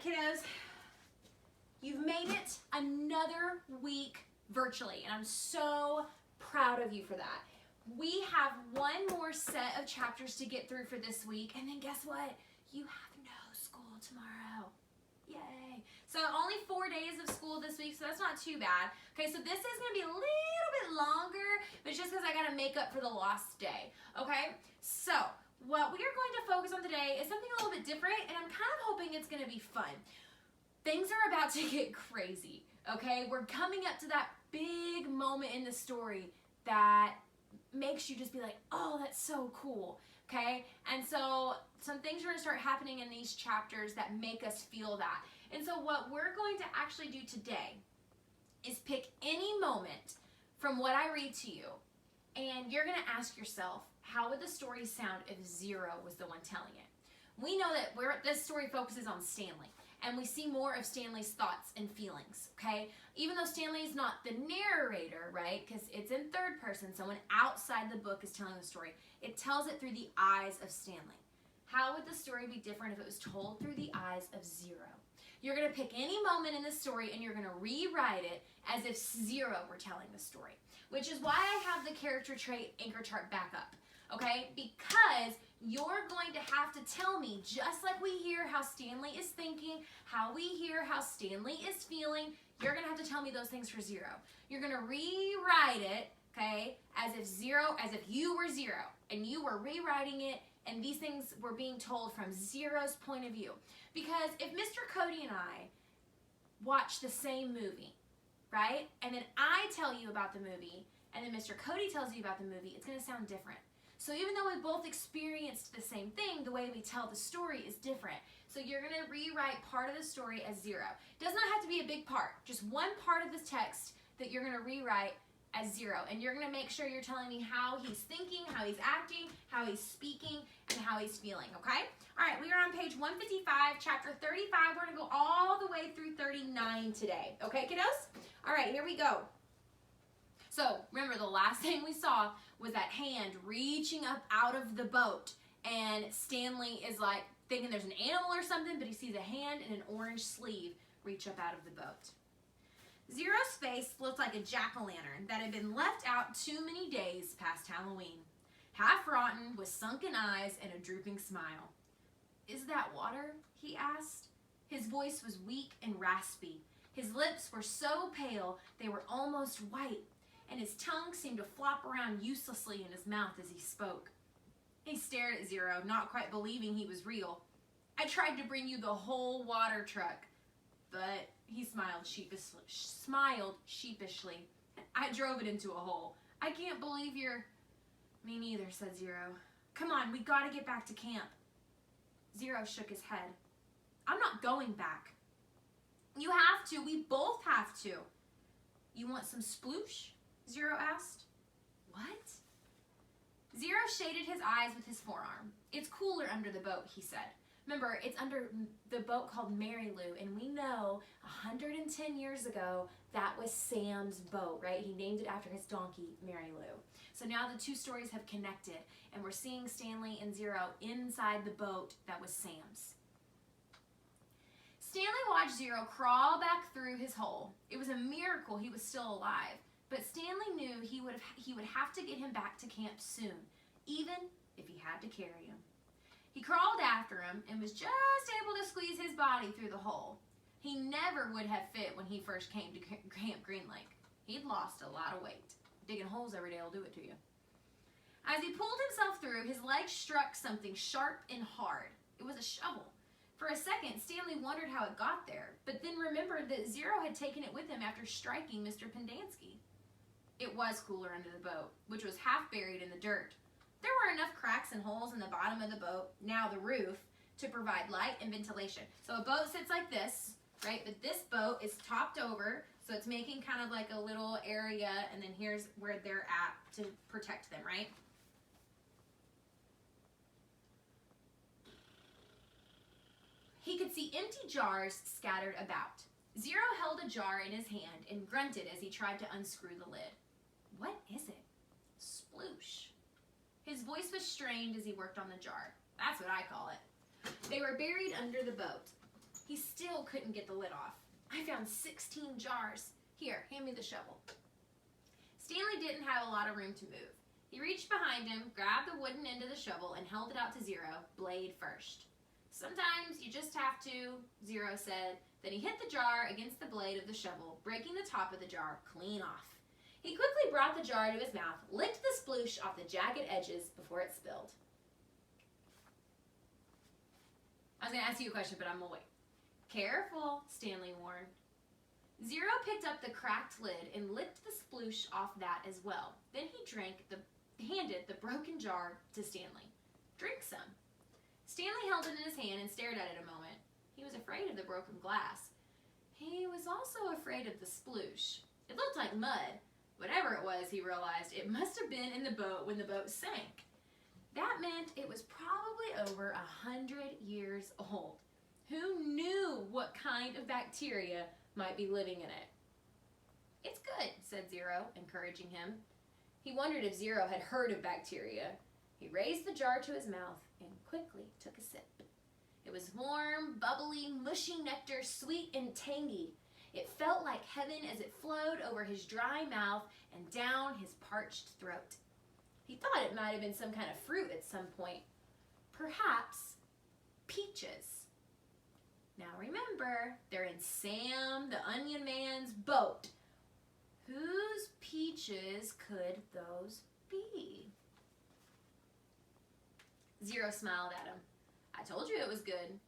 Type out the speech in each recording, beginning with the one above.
kiddos, you've made it another week virtually, and I'm so proud of you for that. We have one more set of chapters to get through for this week, and then guess what? You have no school tomorrow. Yay. So only 4 days of school this week, so that's not too bad. Okay, so this is going to be a little bit longer, but it's just because I got to make up for the lost day. Okay, so what we are going to focus on today is something a little bit different, and I'm kind of hoping it's going to be fun. Things are about to get crazy, okay? We're coming up to that big moment in the story that makes you just be like, oh, that's so cool, okay? And so some things are going to start happening in these chapters that make us feel that. And so what we're going to actually do today is pick any moment from what I read to you, and you're going to ask yourself, how would the story sound if Zero was the one telling it? We know that this story focuses on Stanley, and we see more of Stanley's thoughts and feelings, okay? Even though Stanley is not the narrator, right, because it's in third person, someone outside the book is telling the story, it tells it through the eyes of Stanley. How would the story be different if it was told through the eyes of Zero? You're going to pick any moment in the story and you're going to rewrite it as if Zero were telling the story, which is why I have the character trait anchor chart back up, okay? Because you're going to have to tell me, just like we hear how Stanley is thinking, how we hear how Stanley is feeling, you're going to have to tell me those things for Zero. You're going to rewrite it, okay, as if you were Zero, and you were rewriting it, and these things were being told from Zero's point of view. Because if Mr. Cody and I watch the same movie, right, and then I tell you about the movie, and then Mr. Cody tells you about the movie, it's going to sound different. So even though we both experienced the same thing, the way we tell the story is different. So you're going to rewrite part of the story as Zero. It does not have to be a big part, just one part of this text that you're going to rewrite as Zero. And you're going to make sure you're telling me how he's thinking, how he's acting, how he's speaking, and how he's feeling, okay? All right, we are on page 155, chapter 35. We're going to go all the way through 39 today. Okay, kiddos? All right, here we go. So remember, the last thing we saw was that hand reaching up out of the boat, and Stanley is like thinking there's an animal or something, but he sees a hand and an orange sleeve reach up out of the boat. Zero's face looked like a jack-o'-lantern that had been left out too many days past Halloween, half rotten with sunken eyes and a drooping smile. "Is that water?" he asked. His voice was weak and raspy. His lips were so pale they were almost white, and his tongue seemed to flop around uselessly in his mouth as he spoke. He stared at Zero, not quite believing he was real. "I tried to bring you the whole water truck, but," he smiled sheepishly, "I drove it into a hole. I can't believe you're—" "Me neither," said Zero. "Come on, we gotta get back to camp." Zero shook his head. "I'm not going back." "You have to. We both have to." "You want some sploosh?" Zero asked. "What?" Zero shaded his eyes with his forearm. "It's cooler under the boat," he said. Remember, it's under the boat called Mary Lou, and we know 110 years ago that was Sam's boat, right? He named it after his donkey, Mary Lou. So now the two stories have connected, and we're seeing Stanley and Zero inside the boat that was Sam's. Stanley watched Zero crawl back through his hole. It was a miracle he was still alive, but Stanley knew he would have to get him back to camp soon, even if he had to carry him. He crawled after him and was just able to squeeze his body through the hole. He never would have fit when he first came to Camp Green Lake. He'd lost a lot of weight. Digging holes every day will do it to you. As he pulled himself through, his leg struck something sharp and hard. It was a shovel. For a second, Stanley wondered how it got there, but then remembered that Zero had taken it with him after striking Mr. Pendanski. It was cooler under the boat, which was half buried in the dirt. There were enough cracks and holes in the bottom of the boat, now the roof, to provide light and ventilation. So a boat sits like this, right? But this boat is topped over, so it's making kind of like a little area, and then here's where they're at to protect them, right? He could see empty jars scattered about. Zero held a jar in his hand and grunted as he tried to unscrew the lid. "What is it?" "Sploosh." His voice was strained as he worked on the jar. That's what I call it. They were buried under the boat. He still couldn't get the lid off. I found 16 jars. Here, hand me the shovel. Stanley didn't have a lot of room to move. He reached behind him, grabbed the wooden end of the shovel, and held it out to Zero, blade first. Sometimes you just have to, Zero said. Then he hit the jar against the blade of the shovel, breaking the top of the jar clean off. He quickly brought the jar to his mouth, licked the sploosh off the jagged edges before it spilled. I was going to ask you a question, but I'm going to wait. Careful, Stanley warned. Zero picked up the cracked lid and licked the sploosh off that as well. Then he handed the broken jar to Stanley. Drink some. Stanley held it in his hand and stared at it a moment. He was afraid of the broken glass. He was also afraid of the sploosh. It looked like mud. Whatever it was, he realized, it must have been in the boat when the boat sank. That meant it was probably over 100 years old. Who knew what kind of bacteria might be living in it? It's good, said Zero, encouraging him. He wondered if Zero had heard of bacteria. He raised the jar to his mouth and quickly took a sip. It was warm, bubbly, mushy nectar, sweet and tangy. It felt like heaven as it flowed over his dry mouth and down his parched throat. He thought it might have been some kind of fruit at some point. Perhaps peaches. Now remember, they're in Sam the Onion Man's boat. Whose peaches could those be? Zero smiled at him. I told you it was good.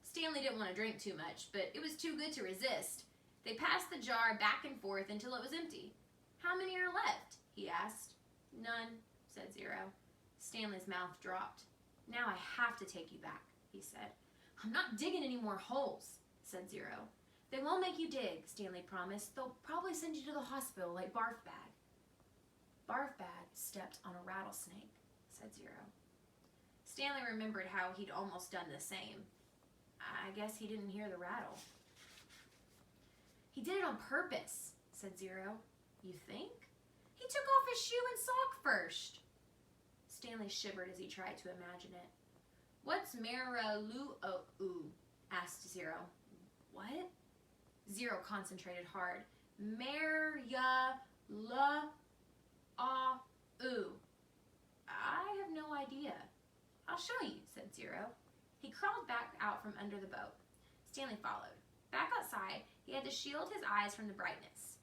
Stanley didn't want to drink too much, but it was too good to resist. They passed the jar back and forth until it was empty. How many are left? He asked. None, said Zero. Stanley's mouth dropped. Now I have to take you back, he said. I'm not digging any more holes, said Zero. They won't make you dig, Stanley promised. They'll probably send you to the hospital like Barf Bag. Barf Bag stepped on a rattlesnake, said Zero. Stanley remembered how he'd almost done the same. I guess he didn't hear the rattle. He did it on purpose, said Zero. You think? He took off his shoe and sock first. Stanley shivered as he tried to imagine it. What's Mara-Lu-O-Oo? Asked Zero. What? Zero concentrated hard. Mer-ya-la-a-oo. I have no idea. I'll show you, said Zero. He crawled back out from under the boat. Stanley followed. Back outside, he had to shield his eyes from the brightness.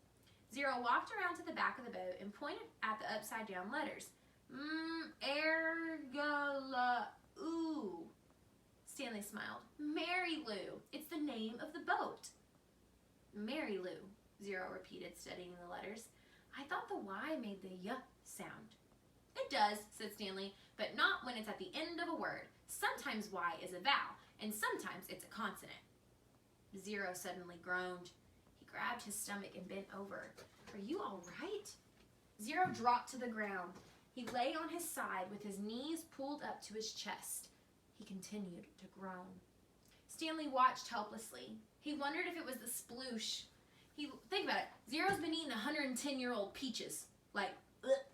Zero walked around to the back of the boat and pointed at the upside-down letters. Ergala-oo. Stanley smiled. Mary Lou. It's the name of the boat. Mary Lou, Zero repeated, studying the letters. I thought the Y made the Y sound. It does, said Stanley, but not when it's at the end of a word. Sometimes Y is a vowel, and sometimes it's a consonant. Zero suddenly groaned. He grabbed his stomach and bent over. Are you all right? Zero dropped to the ground. He lay on his side with his knees pulled up to his chest. He continued to groan. Stanley watched helplessly. He wondered if it was the sploosh. Think about it. Zero's been eating 110-year-old peaches. Like, ugh.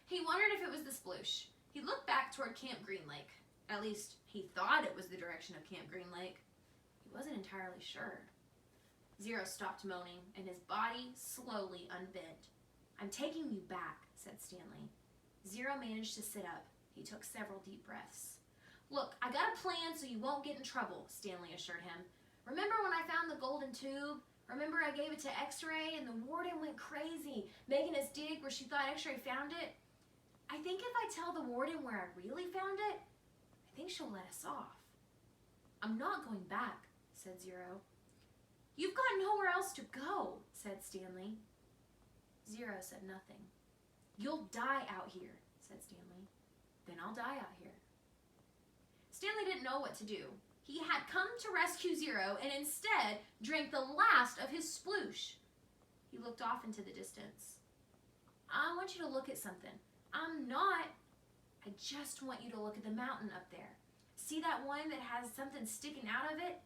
He wondered if it was the sploosh. He looked back toward Camp Green Lake. At least, he thought it was the direction of Camp Green Lake. He wasn't entirely sure. Zero stopped moaning, and his body slowly unbent. I'm taking you back, said Stanley. Zero managed to sit up. He took several deep breaths. Look, I got a plan so you won't get in trouble, Stanley assured him. Remember when I found the golden tube? Remember I gave it to X-Ray and the warden went crazy, making us dig where she thought X-Ray found it? I think if I tell the warden where I really found it, I think she'll let us off. I'm not going back, said Zero. You've got nowhere else to go, said Stanley. Zero said nothing. You'll die out here, said Stanley. Then I'll die out here. Stanley didn't know what to do. He had come to rescue Zero and instead drank the last of his sploosh. He looked off into the distance. I want you to look at something. I just want you to look at the mountain up there. See that one that has something sticking out of it?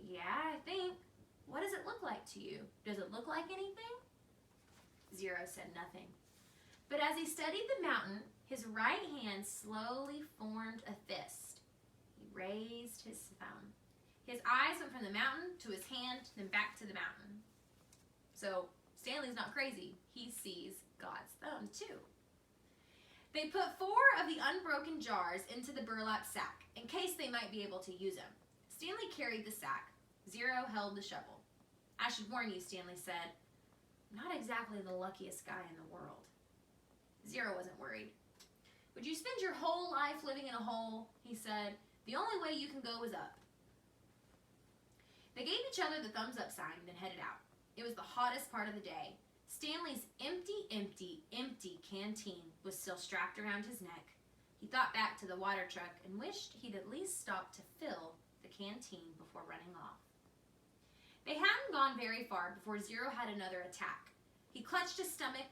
Yeah, I think. What does it look like to you? Does it look like anything? Zero said nothing. But as he studied the mountain, his right hand slowly formed a fist. He raised his thumb. His eyes went from the mountain to his hand, then back to the mountain. So Stanley's not crazy. He sees God's thumb too. They put 4 of the unbroken jars into the burlap sack in case they might be able to use them. Stanley carried the sack. Zero held the shovel. I should warn you, Stanley said. I'm not exactly the luckiest guy in the world. Zero wasn't worried. Would you spend your whole life living in a hole? He said. The only way you can go is up. They gave each other the thumbs up sign and then headed out. It was the hottest part of the day. Stanley's empty canteen was still strapped around his neck. He thought back to the water truck and wished he'd at least stopped to fill the canteen before running off. They hadn't gone very far before Zero had another attack. He clutched his stomach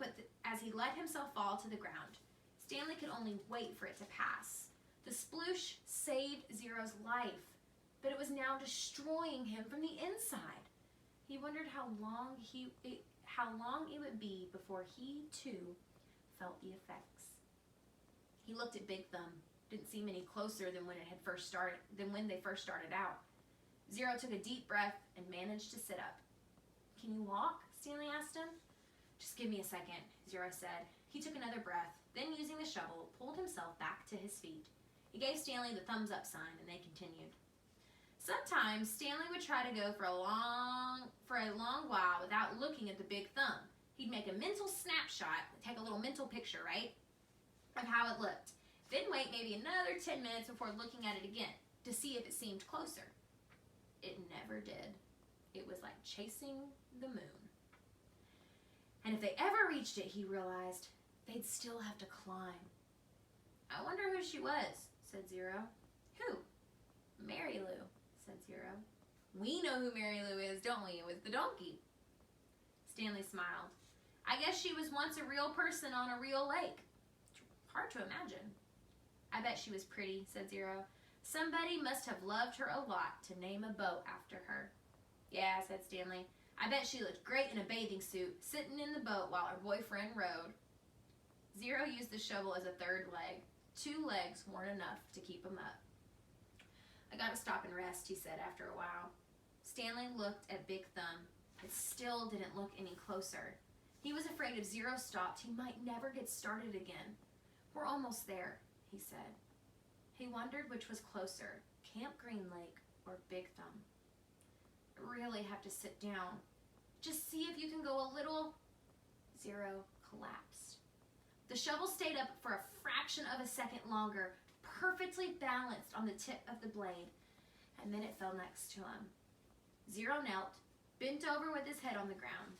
as he let himself fall to the ground. Stanley could only wait for it to pass. The sploosh saved Zero's life, but it was now destroying him from the inside. He wondered how long it would be before he, too, felt the effects. He looked at Big Thumb. Didn't seem any closer than when they first started out. Zero took a deep breath and managed to sit up. Can you walk? Stanley asked him. Just give me a second, Zero said. He took another breath, then using the shovel, pulled himself back to his feet. He gave Stanley the thumbs up sign and they continued. Sometimes Stanley would try to go for a long while without looking at the Big Thumb. He'd make a mental snapshot, take a little mental picture, right, of how it looked. Then wait maybe another 10 minutes before looking at it again to see if it seemed closer. It never did. It was like chasing the moon. And if they ever reached it, he realized, they'd still have to climb. I wonder who she was, said Zero. Who? Mary Lou, said Zero. We know who Mary Lou is, don't we? It was the donkey. Stanley smiled. I guess she was once a real person on a real lake. Hard to imagine. I bet she was pretty, said Zero. Somebody must have loved her a lot to name a boat after her. Yeah, said Stanley. I bet she looked great in a bathing suit, sitting in the boat while her boyfriend rowed. Zero used the shovel as a third leg. 2 legs weren't enough to keep him up. I gotta stop and rest, he said after a while. Stanley looked at Big Thumb. It still didn't look any closer. He was afraid if Zero stopped, he might never get started again. We're almost there, he said. He wondered which was closer, Camp Green Lake or Big Thumb. I really have to sit down. Just see if you can go a little. Zero collapsed. The shovel stayed up for a fraction of a second longer, perfectly balanced on the tip of the blade, and then it fell next to him. Zero knelt, bent over with his head on the ground.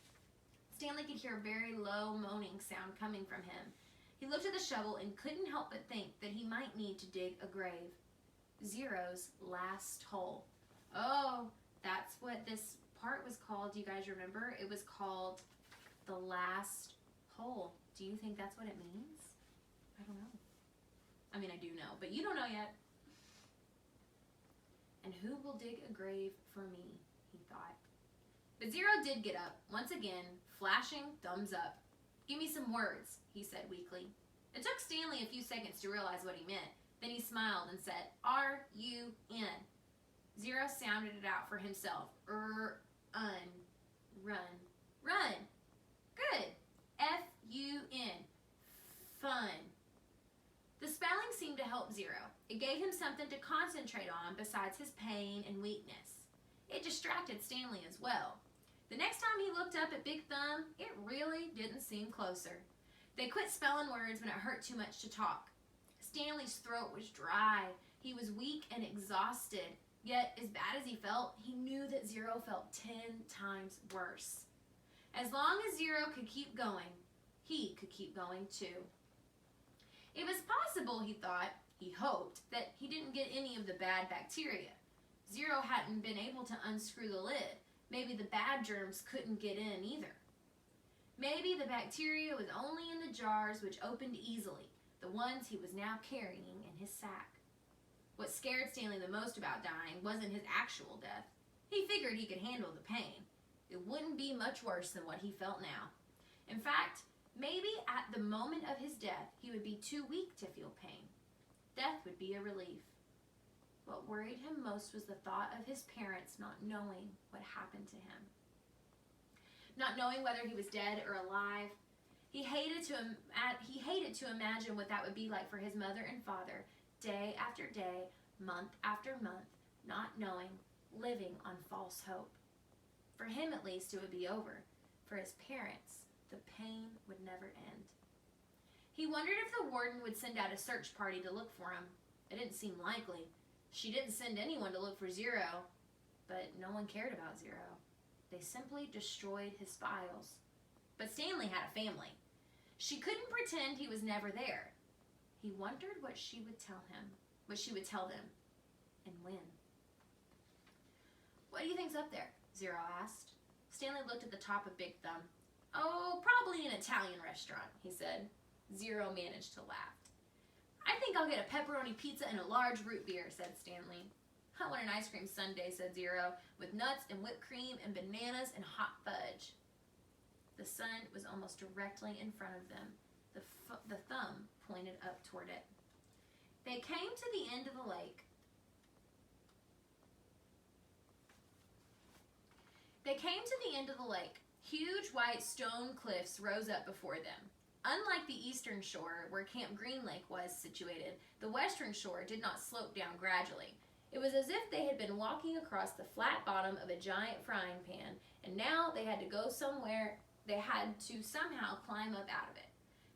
Stanley could hear a very low moaning sound coming from him. He looked at the shovel and couldn't help but think that he might need to dig a grave. Zero's last hole. Oh, that's what this part was called. Do you guys remember? It was called the last hole. Do you think that's what it means? I don't know. I mean, I do know, but you don't know yet. And who will dig a grave for me, he thought. But Zero did get up, once again, flashing thumbs up. Give me some words, he said weakly. It took Stanley a few seconds to realize what he meant. Then he smiled and said, R-U-N. Zero sounded it out for himself. Run. Run. Good. F-U-N. Fun. The spelling seemed to help Zero. It gave him something to concentrate on besides his pain and weakness. It distracted Stanley as well. The next time he looked up at Big Thumb, it really didn't seem closer. They quit spelling words when it hurt too much to talk. Stanley's throat was dry. He was weak and exhausted. Yet, as bad as he felt, he knew that Zero felt 10 times worse. As long as Zero could keep going, he could keep going too. It was possible, he thought, he hoped, that he didn't get any of the bad bacteria. Zero hadn't been able to unscrew the lid. Maybe the bad germs couldn't get in either. Maybe the bacteria was only in the jars which opened easily, the ones he was now carrying in his sack. What scared Stanley the most about dying wasn't his actual death. He figured he could handle the pain. It wouldn't be much worse than what he felt now. In fact, maybe at the moment of his death, he would be too weak to feel pain. Death would be a relief. What worried him most was the thought of his parents not knowing what happened to him. Not knowing whether he was dead or alive. He hated to imagine what that would be like for his mother and father, day after day, month after month, not knowing, living on false hope. For him, at least, it would be over. For his parents, the pain would never end. He wondered if the warden would send out a search party to look for him. It didn't seem likely. She didn't send anyone to look for Zero, but no one cared about Zero. They simply destroyed his files. But Stanley had a family. She couldn't pretend he was never there. He wondered what she would tell them, and when. What do you think's up there? Zero asked. Stanley looked at the top of Big Thumb. Oh, probably an Italian restaurant, he said. Zero managed to laugh. I think I'll get a pepperoni pizza and a large root beer, said Stanley. I want an ice cream sundae, said Zero, with nuts and whipped cream and bananas and hot fudge. The sun was almost directly in front of them. The thumb pointed up toward it. They came to the end of the lake. Huge white stone cliffs rose up before them. Unlike the eastern shore, where Camp Green Lake was situated, the western shore did not slope down gradually. It was as if they had been walking across the flat bottom of a giant frying pan, and now they had to go somewhere. They had to somehow climb up out of it.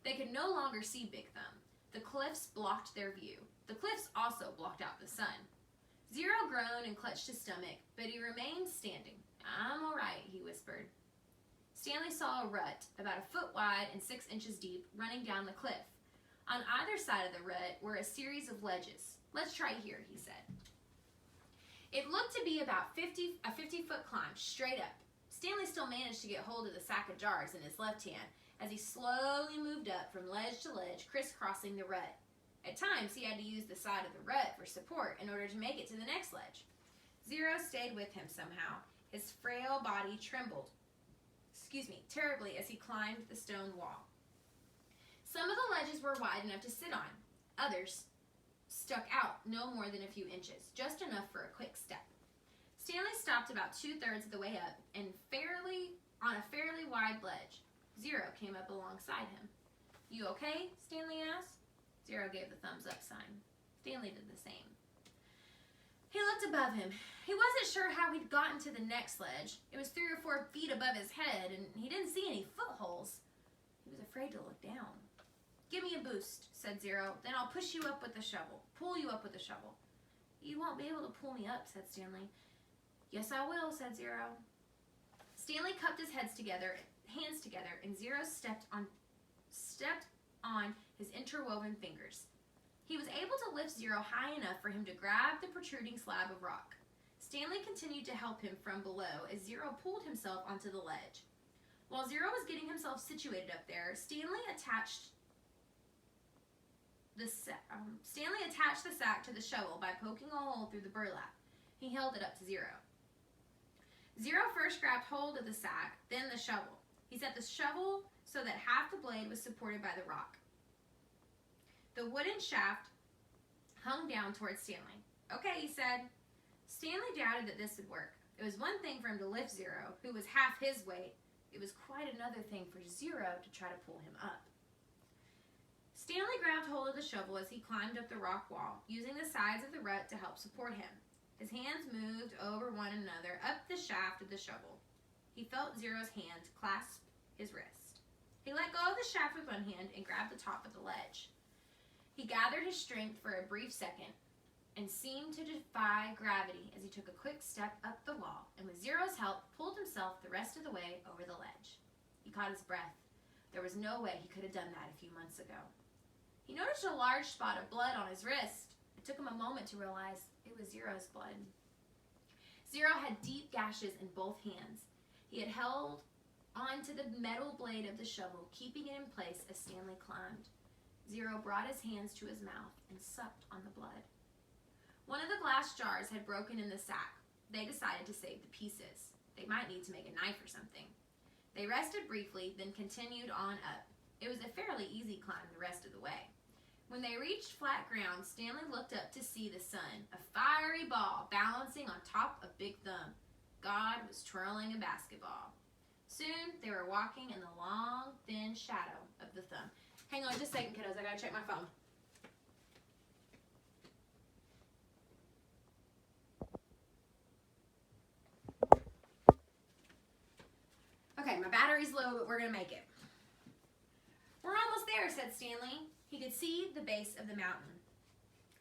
They could no longer see Big Thumb. The cliffs blocked their view. The cliffs also blocked out the sun. Zero groaned and clutched his stomach, but he remained standing. I'm all right, he whispered. Stanley saw a rut about a foot wide and 6 inches deep running down the cliff. On either side of the rut were a series of ledges. Let's try here, he said. It looked to be about a 50-foot climb straight up. Stanley still managed to get hold of the sack of jars in his left hand as he slowly moved up from ledge to ledge, crisscrossing the rut. At times, he had to use the side of the rut for support in order to make it to the next ledge. Zero stayed with him somehow. His frail body trembled, terribly as he climbed the stone wall. Some of the ledges were wide enough to sit on. Others stuck out no more than a few inches, just enough for a quick step. Stanley stopped about 2/3 of the way up and on a fairly wide ledge. Zero came up alongside him. You okay? Stanley asked. Zero gave the thumbs up sign. Stanley did the same. He looked above him. He wasn't sure how he'd gotten to the next ledge. It was 3 or 4 feet above his head, and he didn't see any footholds. He was afraid to look down. Give me a boost, said Zero. Then I'll push you up with the shovel. Pull you up with the shovel. You won't be able to pull me up, said Stanley. Yes, I will, said Zero. Stanley cupped his hands together, and Zero stepped on his interwoven fingers. He was able to lift Zero high enough for him to grab the protruding slab of rock. Stanley continued to help him from below as Zero pulled himself onto the ledge. While Zero was getting himself situated up there, Stanley attached the sack to the shovel by poking a hole through the burlap. He held it up to Zero. Zero first grabbed hold of the sack, then the shovel. He set the shovel so that half the blade was supported by the rock. The wooden shaft hung down towards Stanley. Okay, he said. Stanley doubted that this would work. It was one thing for him to lift Zero, who was half his weight. It was quite another thing for Zero to try to pull him up. Stanley grabbed hold of the shovel as he climbed up the rock wall, using the sides of the rut to help support him. His hands moved over one another up the shaft of the shovel. He felt Zero's hand clasp his wrist. He let go of the shaft with one hand and grabbed the top of the ledge. He gathered his strength for a brief second and seemed to defy gravity as he took a quick step up the wall and with Zero's help pulled himself the rest of the way over the ledge. He caught his breath. There was no way he could have done that a few months ago. He noticed a large spot of blood on his wrist. It took him a moment to realize it was Zero's blood. Zero had deep gashes in both hands. He had held onto the metal blade of the shovel, keeping it in place as Stanley climbed. Zero brought his hands to his mouth and sucked on the blood. One of the glass jars had broken in the sack. They decided to save the pieces. They might need to make a knife or something. They rested briefly, then continued on up. It was a fairly easy climb the rest of the way. When they reached flat ground, Stanley looked up to see the sun, a fiery ball balancing on top of Big Thumb. God was twirling a basketball. Soon, they were walking in the long, thin shadow of the thumb. Hang on just a second, kiddos. I gotta check my phone. Okay, my battery's low, but we're gonna make it. We're almost there, said Stanley. He could see the base of the mountain.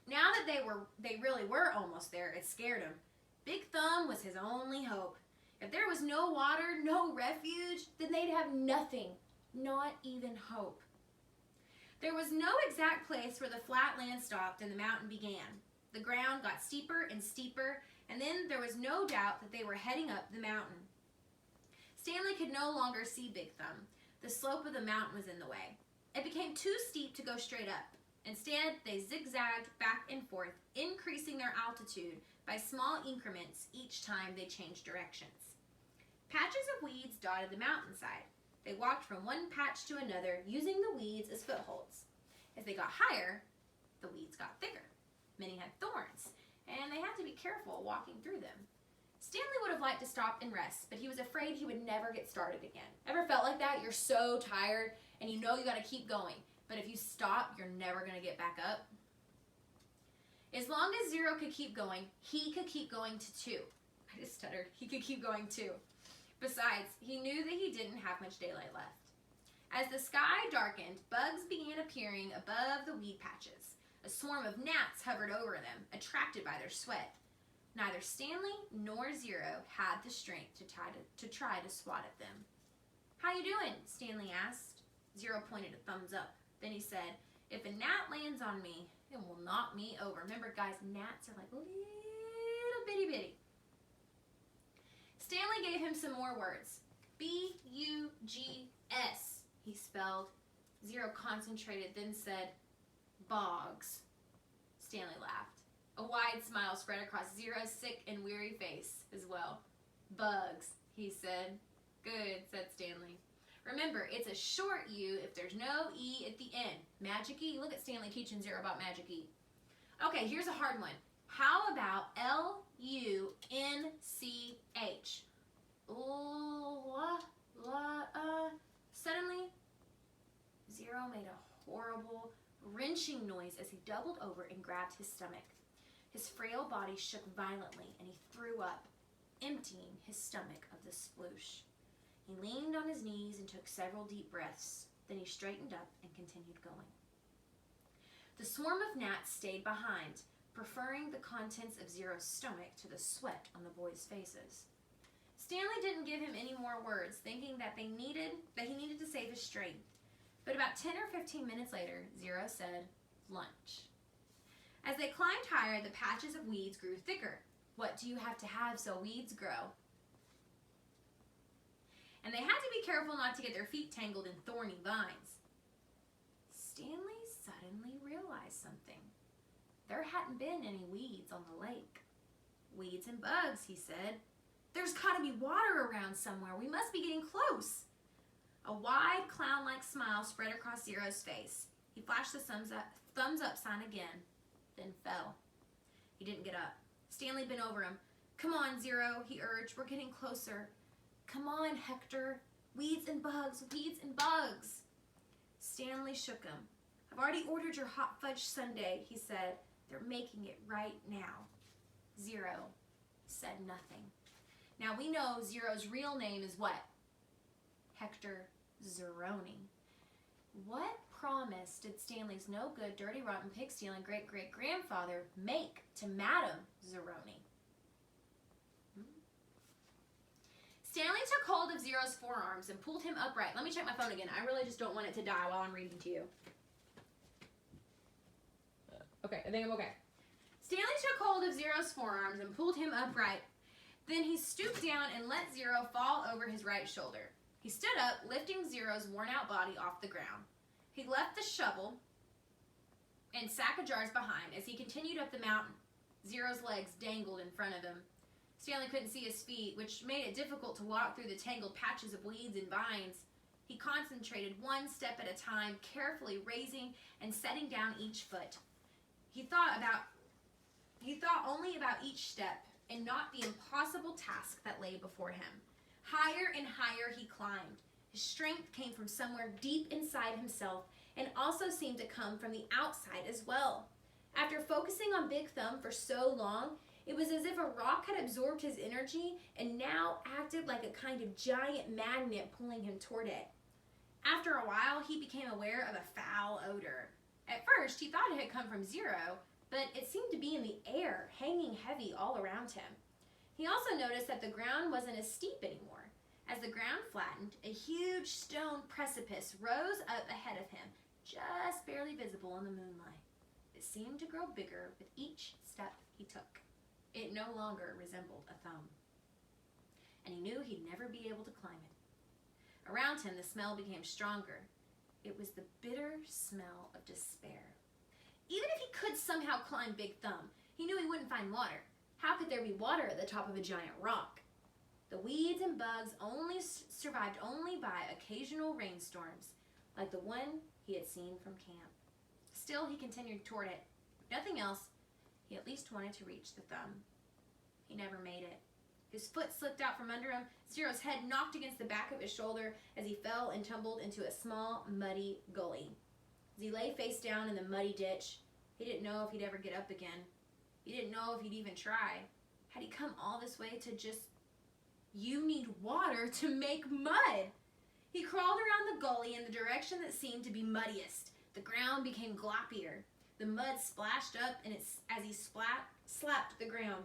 Now that they really were almost there, it scared him. Big Thumb was his only hope. If there was no water, no refuge, then they'd have nothing, not even hope. There was no exact place where the flat land stopped and the mountain began. The ground got steeper and steeper, and then there was no doubt that they were heading up the mountain. Stanley could no longer see Big Thumb. The slope of the mountain was in the way. It became too steep to go straight up. Instead, they zigzagged back and forth, increasing their altitude by small increments each time they changed directions. Patches of weeds dotted the mountainside. They walked from one patch to another, using the weeds as footholds. As they got higher, the weeds got thicker. Many had thorns, and they had to be careful walking through them. Stanley would have liked to stop and rest, but he was afraid he would never get started again. Ever felt like that? You're so tired, and you know you got to keep going. But if you stop, you're never going to get back up. As long as Zero could keep going, he could keep going too. I just stuttered. He could keep going too. Besides, he knew that he didn't have much daylight left. As the sky darkened, bugs began appearing above the weed patches. A swarm of gnats hovered over them, attracted by their sweat. Neither Stanley nor Zero had the strength to try to swat at them. "How you doing?" Stanley asked. Zero pointed a thumbs up. Then he said, "If a gnat lands on me, it will knock me over." Remember, guys, gnats are like little bitty bitty. Stanley gave him some more words. B-U-G-S, he spelled. Zero concentrated, then said, "Bogs." Stanley laughed. A wide smile spread across Zero's sick and weary face as well. "Bugs," he said. "Good," said Stanley. Remember, it's a short U if there's no E at the end. Magic E. Look at Stanley teaching Zero about Magic E. Okay, here's a hard one. How about L-U-N-C-H? Suddenly, Zero made a horrible, wrenching noise as he doubled over and grabbed his stomach. His frail body shook violently, and he threw up, emptying his stomach of the sploosh. He leaned on his knees and took several deep breaths. Then he straightened up and continued going. The swarm of gnats stayed behind, preferring the contents of Zero's stomach to the sweat on the boys' faces. Stanley didn't give him any more words, thinking that he needed to save his strength. But about 10 or 15 minutes later, Zero said, "Lunch." As they climbed higher, the patches of weeds grew thicker. What do you have to have so weeds grow? And they had to be careful not to get their feet tangled in thorny vines. Stanley suddenly realized something. There hadn't been any weeds on the lake. "Weeds and bugs," he said. "There's got to be water around somewhere. We must be getting close." A wide, clown-like smile spread across Zero's face. He flashed the thumbs up sign again, then fell. He didn't get up. Stanley bent over him. "Come on, Zero," he urged. "We're getting closer." "Come on, Hector. Weeds and bugs, weeds and bugs." Stanley shook him. "I've already ordered your hot fudge sundae," he said. "They're making it right now." Zero said nothing. Now we know Zero's real name is what? Hector Zeroni. What promise did Stanley's no good, dirty, rotten, pig-stealing great-great-grandfather make to Madame Zeroni? Stanley took hold of Zero's forearms and pulled him upright. Let me check my phone again. I really just don't want it to die while I'm reading to you. Okay, I think I'm okay. Stanley took hold of Zero's forearms and pulled him upright. Then he stooped down and let Zero fall over his right shoulder. He stood up, lifting Zero's worn-out body off the ground. He left the shovel and sack of jars behind as he continued up the mountain. Zero's legs dangled in front of him. Stanley couldn't see his feet, which made it difficult to walk through the tangled patches of weeds and vines. He concentrated one step at a time, carefully raising and setting down each foot. He thought only about each step and not the impossible task that lay before him. Higher and higher he climbed. His strength came from somewhere deep inside himself and also seemed to come from the outside as well. After focusing on Big Thumb for so long, it was as if a rock had absorbed his energy and now acted like a kind of giant magnet pulling him toward it. After a while, he became aware of a foul odor. At first, he thought it had come from Zero, but it seemed to be in the air, hanging heavy all around him. He also noticed that the ground wasn't as steep anymore. As the ground flattened, a huge stone precipice rose up ahead of him, just barely visible in the moonlight. It seemed to grow bigger with each step he took. It no longer resembled a thumb, and he knew he'd never be able to climb it. Around him, the smell became stronger. It was the bitter smell of despair. Even if he could somehow climb Big Thumb, he knew he wouldn't find water. How could there be water at the top of a giant rock? The weeds and bugs survived only by occasional rainstorms, like the one he had seen from camp. Still, he continued toward it. If nothing else, he at least wanted to reach the thumb. He never made it. His foot slipped out from under him. Zero's head knocked against the back of his shoulder as he fell and tumbled into a small, muddy gully. As he lay face down in the muddy ditch, he didn't know if he'd ever get up again. He didn't know if he'd even try. Had he come all this way to just, you need water to make mud? He crawled around the gully in the direction that seemed to be muddiest. The ground became gloppier. The mud splashed up as he slapped the ground.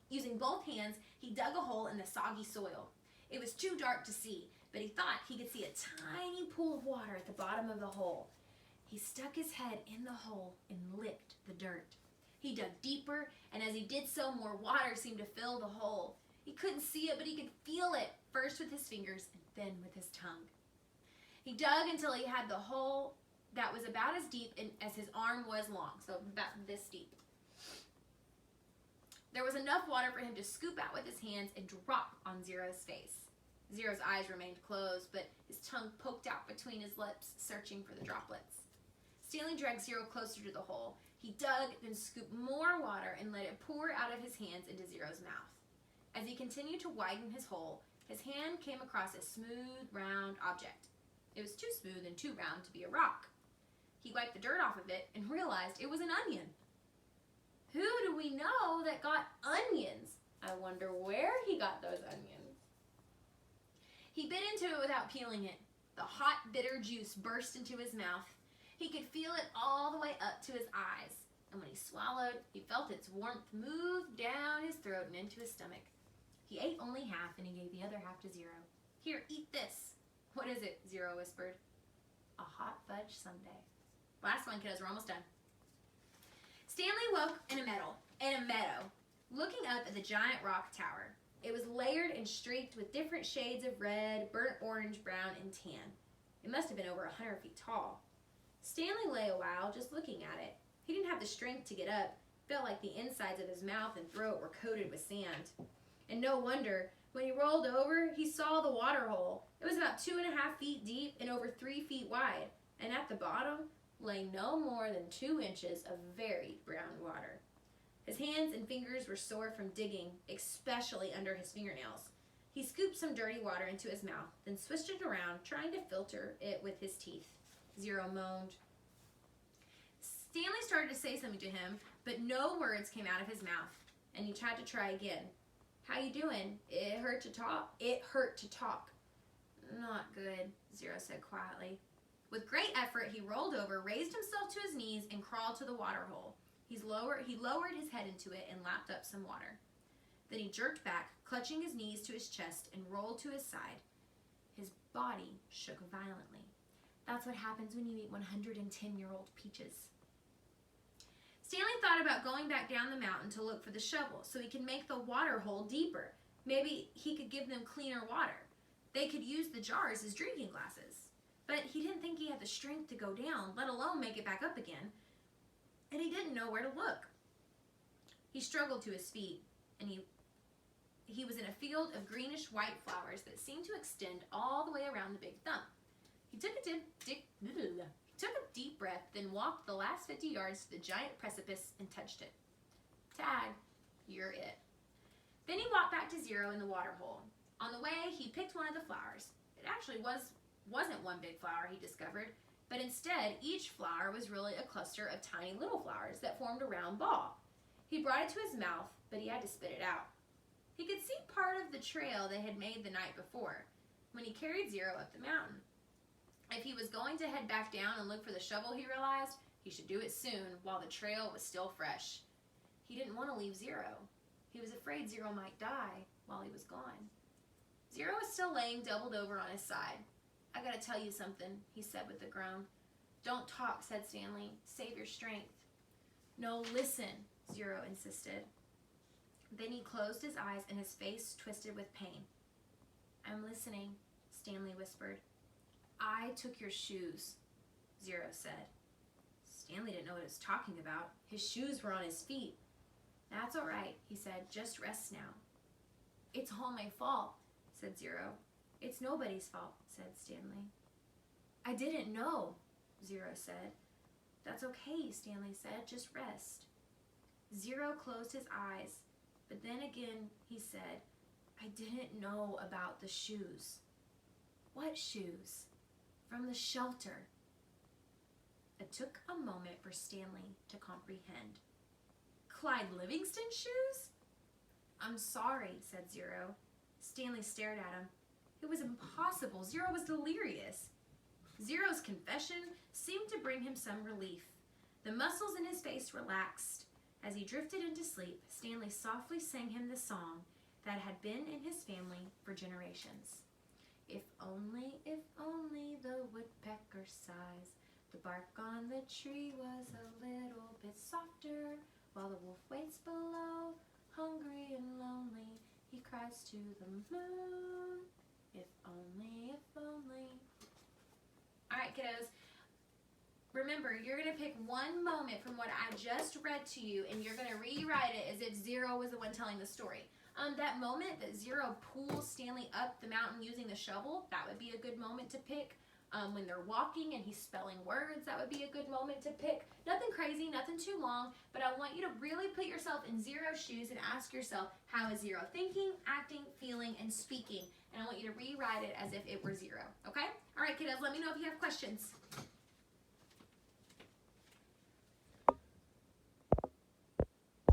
Using both hands, he dug a hole in the soggy soil. It was too dark to see, but he thought he could see a tiny pool of water at the bottom of the hole. He stuck his head in the hole and licked the dirt. He dug deeper, and as he did so, more water seemed to fill the hole. He couldn't see it, but he could feel it, first with his fingers and then with his tongue. He dug until he had the hole that was about as deep as his arm was long, so about this deep. There was enough water for him to scoop out with his hands and drop on Zero's face. Zero's eyes remained closed, but his tongue poked out between his lips, searching for the droplets. Stanley dragged Zero closer to the hole. He dug, then scooped more water and let it pour out of his hands into Zero's mouth. As he continued to widen his hole, his hand came across a smooth, round object. It was too smooth and too round to be a rock. He wiped the dirt off of it and realized it was an onion. Who do we know that got onions? I wonder where he got those onions. He bit into it without peeling it. The hot, bitter juice burst into his mouth. He could feel it all the way up to his eyes. And when he swallowed, he felt its warmth move down his throat and into his stomach. He ate only half, and he gave the other half to Zero. Here, eat this. What is it? Zero whispered. A hot fudge sundae. Last one, kiddos. We're almost done. Stanley woke in a meadow, looking up at the giant rock tower. It was layered and streaked with different shades of red, burnt orange, brown, and tan. It must have been over 100 feet tall. Stanley lay a while just looking at it. He didn't have the strength to get up. Felt like the insides of his mouth and throat were coated with sand. And no wonder, when he rolled over, he saw the water hole. It was about 2.5 feet deep and over 3 feet wide. And at the bottom lay no more than 2 inches of very brown water. His hands and fingers were sore from digging, especially under his fingernails. He scooped some dirty water into his mouth, then swished it around, trying to filter it with his teeth. Zero moaned. Stanley started to say something to him, but no words came out of his mouth, and he tried to try again. How you doing? It hurt to talk. Not good, Zero said quietly. With great effort, he rolled over, raised himself to his knees, and crawled to the water hole. He lowered his head into it and lapped up some water. Then he jerked back, clutching his knees to his chest, and rolled to his side. His body shook violently. That's what happens when you eat 110-year-old peaches. Stanley thought about going back down the mountain to look for the shovel so he could make the water hole deeper. Maybe he could give them cleaner water. They could use the jars as drinking glasses. But he didn't think he had the strength to go down, let alone make it back up again. And he didn't know where to look. He struggled to his feet, and he was in a field of greenish-white flowers that seemed to extend all the way around the big thumb. He took a deep breath, then walked the last 50 yards to the giant precipice and touched it. Tag, you're it. Then he walked back to Zero in the water hole. On the way, he picked one of the flowers. It actually wasn't one big flower, he discovered, but instead, each flower was really a cluster of tiny little flowers that formed a round ball. He brought it to his mouth, but he had to spit it out. He could see part of the trail they had made the night before, when he carried Zero up the mountain. If he was going to head back down and look for the shovel, he realized, he should do it soon while the trail was still fresh. He didn't want to leave Zero. He was afraid Zero might die while he was gone. Zero was still laying doubled over on his side. I gotta tell you something, he said with a groan. Don't talk, said Stanley. Save your strength. No, listen, Zero insisted. Then he closed his eyes and his face twisted with pain. I'm listening, Stanley whispered. I took your shoes, Zero said. Stanley didn't know what he was talking about. His shoes were on his feet. That's all right, he said. Just rest now. It's all my fault, said Zero. It's nobody's fault, said Stanley. I didn't know, Zero said. That's okay, Stanley said. Just rest. Zero closed his eyes, but then again he said, I didn't know about the shoes. What shoes? From the shelter. It took a moment for Stanley to comprehend. Clyde Livingston's shoes? I'm sorry, said Zero. Stanley stared at him. It was impossible. Zero was delirious. Zero's confession seemed to bring him some relief. The muscles in his face relaxed. As he drifted into sleep, Stanley softly sang him the song that had been in his family for generations. If only the woodpecker sighs, the bark on the tree was a little bit softer, while the wolf waits below, hungry and lonely, he cries to the moon. If only, if only. All right, kiddos. Remember, you're going to pick one moment from what I just read to you, and you're going to rewrite it as if Zero was the one telling the story. That moment that Zero pulls Stanley up the mountain using the shovel, that would be a good moment to pick. When they're walking and he's spelling words, that would be a good moment to pick. Nothing crazy, nothing too long, but I want you to really put yourself in Zero's shoes and ask yourself, how is Zero thinking, acting, feeling, and speaking? And I want you to rewrite it as if it were Zero, okay? All right, kiddos, let me know if you have questions.